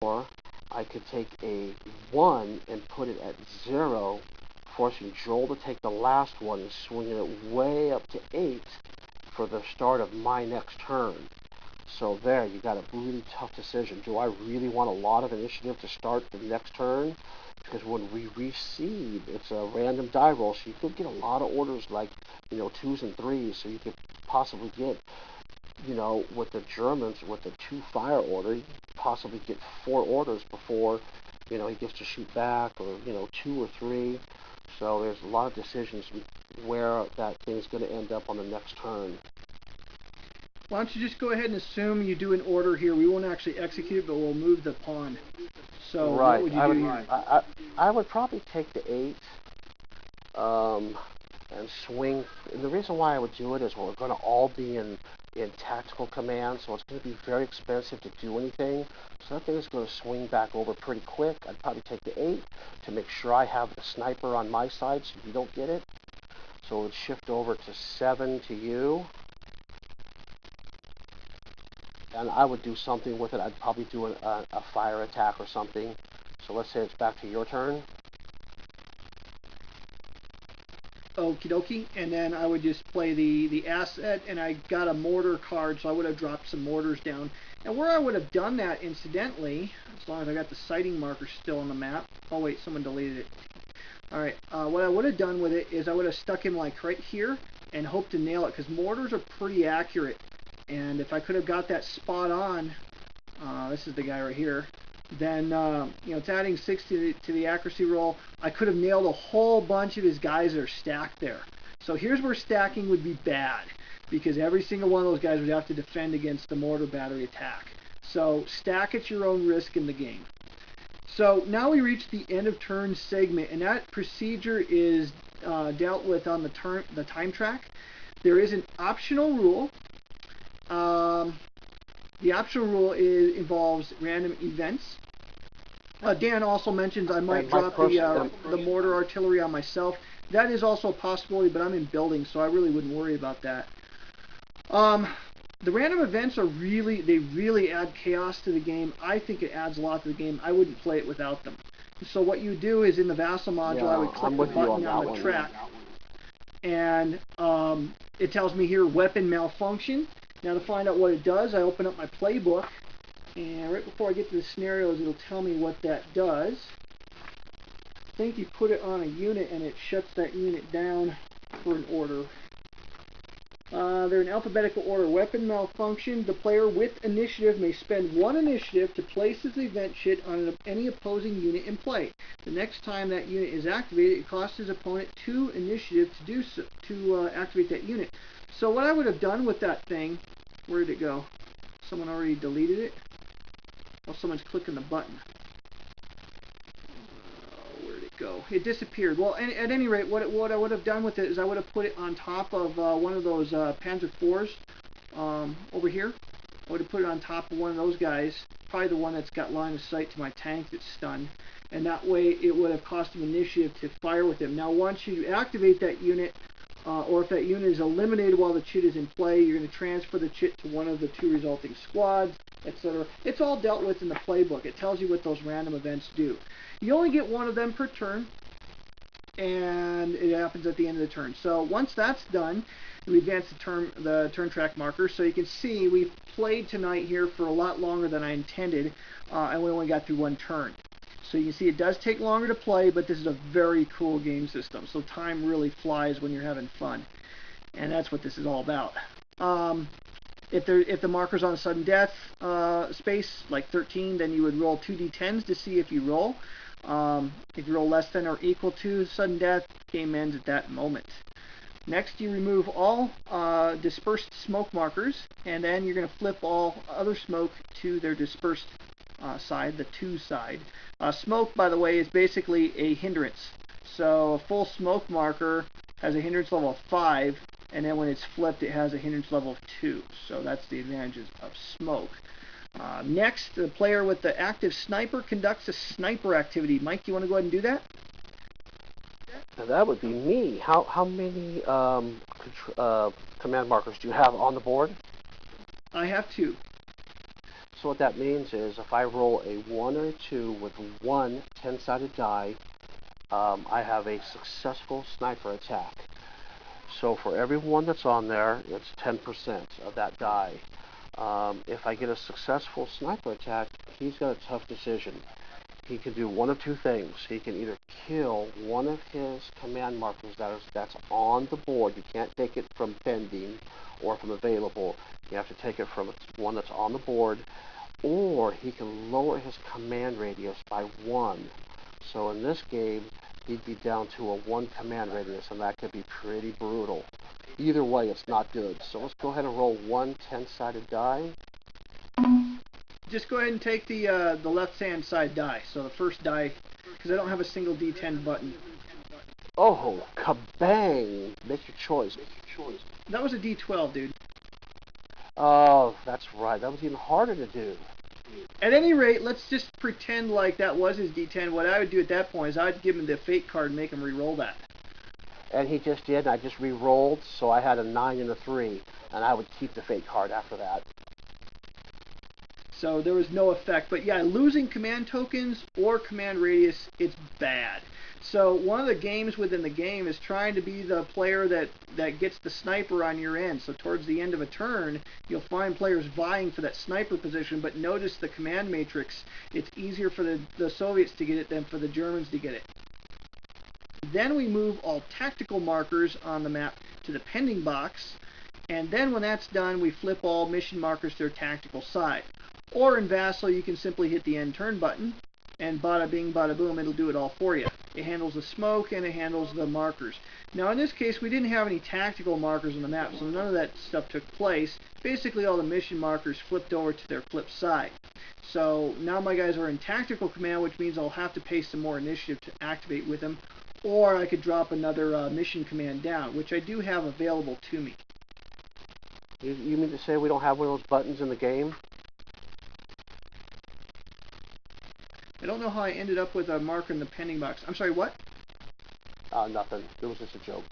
Or I could take a 1 and put it at 0, forcing Joel to take the last one and swinging it way up to 8 for the start of my next turn. So there, you got a really tough decision. Do I really want a lot of initiative to start the next turn? Because when we reseed, it's a random die roll, so you could get a lot of orders like, 2s and 3s, so you could possibly get, with the Germans, with the 2 fire order, you could possibly get 4 orders before, he gets to shoot back, or, 2 or 3. So there's a lot of decisions where that thing's going to end up on the next turn. Why don't you just go ahead and assume you do an order here? We won't actually execute, but we'll move the pawn. So right. What would you do here? I would probably take the 8 and swing. And the reason why I would do it is we're going to all be in tactical command, so it's going to be very expensive to do anything. So that thing is going to swing back over pretty quick. I'd probably take the 8 to make sure I have the sniper on my side so you don't get it. So it would shift over to 7 to you. And I would do something with it. I'd probably do a fire attack or something. So let's say it's back to your turn. Okie dokie. And then I would just play the asset, and I got a mortar card, so I would have dropped some mortars down. And where I would have done that, incidentally, as long as I got the sighting marker still on the map. Oh wait, someone deleted it. Alright, what I would have done with it is I would have stuck him like right here and hoped to nail it, because mortars are pretty accurate. And if I could have got that spot on, this is the guy right here, then it's adding 6 to the accuracy roll. I could have nailed a whole bunch of his guys that are stacked there. So here's where stacking would be bad, because every single one of those guys would have to defend against the mortar battery attack. So stack at your own risk in the game. So now we reach the end of turn segment, and that procedure is dealt with on the time track. There is an optional rule. The optional rule involves random events. Dan also mentions I might drop the mortar artillery on myself. That is also a possibility, but I'm in building, so I really wouldn't worry about that. The random events they really add chaos to the game. I think it adds a lot to the game. I wouldn't play it without them. So what you do is in the Vassal module, I would click the button on the track, and it tells me here weapon malfunction. Now to find out what it does, I open up my playbook, and right before I get to the scenarios, it'll tell me what that does. I think you put it on a unit and it shuts that unit down for an order. They're in alphabetical order. Weapon malfunction. The player with initiative may spend 1 initiative to place his event chit on any opposing unit in play. The next time that unit is activated, it costs his opponent 2 initiative to do so, to activate that unit. So what I would have done with that thing, where did it go? Someone already deleted it? Well, someone's clicking the button. Where did it go? It disappeared. Well, at any rate, what I would have done with it is I would have put it on top of one of those Panzer IVs over here. I would have put it on top of one of those guys, probably the one that's got line of sight to my tank that's stunned. And that way it would have cost him initiative to fire with him. Now once you activate that unit, or if that unit is eliminated while the chit is in play, you're going to transfer the chit to one of the 2 resulting squads, etc. It's all dealt with in the playbook. It tells you what those random events do. You only get 1 of them per turn, and it happens at the end of the turn. So once that's done, we advance the turn track marker. So you can see we've played tonight here for a lot longer than I intended, and we only got through 1 turn. So you can see it does take longer to play, but this is a very cool game system. So time really flies when you're having fun. And that's what this is all about. If the marker's on a sudden death space, like 13, then you would roll 2d10s to see if you roll. If you roll less than or equal to sudden death, game ends at that moment. Next, you remove all dispersed smoke markers, and then you're going to flip all other smoke to their dispersed side, the 2 side. Smoke, by the way, is basically a hindrance. So a full smoke marker has a hindrance level of 5, and then when it's flipped, it has a hindrance level of 2. So that's the advantages of smoke. Next, the player with the active sniper conducts a sniper activity. Mike, you want to go ahead and do that? Now that would be me. How many command markers do you have on the board? I have 2. So what that means is if I roll a 1 or a 2 with one 10-sided die, I have a successful sniper attack. So for every one that's on there, it's 10% of that die. If I get a successful sniper attack, he's got a tough decision. He can do one of two things. He can either kill one of his command markers that's on the board. You can't take it from pending or from available. You have to take it from one that's on the board. Or he can lower his command radius by 1. So in this game, he'd be down to a 1 command radius, and that could be pretty brutal. Either way, it's not good. So let's go ahead and roll one 10-sided die. Just go ahead and take the left-hand side die. So the first die, because I don't have a single D10 button. Oh, kabang! Make your choice. That was a D12, dude. Oh, that's right. That was even harder to do. At any rate, let's just pretend like that was his D10. What I would do at that point is I'd give him the fate card and make him re-roll that. And he just did, and I just re-rolled, so I had a 9 and a 3, and I would keep the fate card after that. So there was no effect. But yeah, losing command tokens or command radius, it's bad. So one of the games within the game is trying to be the player that gets the sniper on your end. So towards the end of a turn, you'll find players vying for that sniper position, but notice the command matrix. It's easier for the Soviets to get it than for the Germans to get it. Then we move all tactical markers on the map to the pending box, and then when that's done, we flip all mission markers to their tactical side. Or in Vassal, you can simply hit the end turn button, and bada bing, bada boom, it'll do it all for you. It handles the smoke and it handles the markers. Now in this case, we didn't have any tactical markers on the map, so none of that stuff took place. Basically, all the mission markers flipped over to their flip side. So now my guys are in tactical command, which means I'll have to pay some more initiative to activate with them, or I could drop another mission command down, which I do have available to me. You mean to say we don't have one of those buttons in the game? I don't know how I ended up with a marker in the pending box. I'm sorry, what? Nothing. It was just a joke.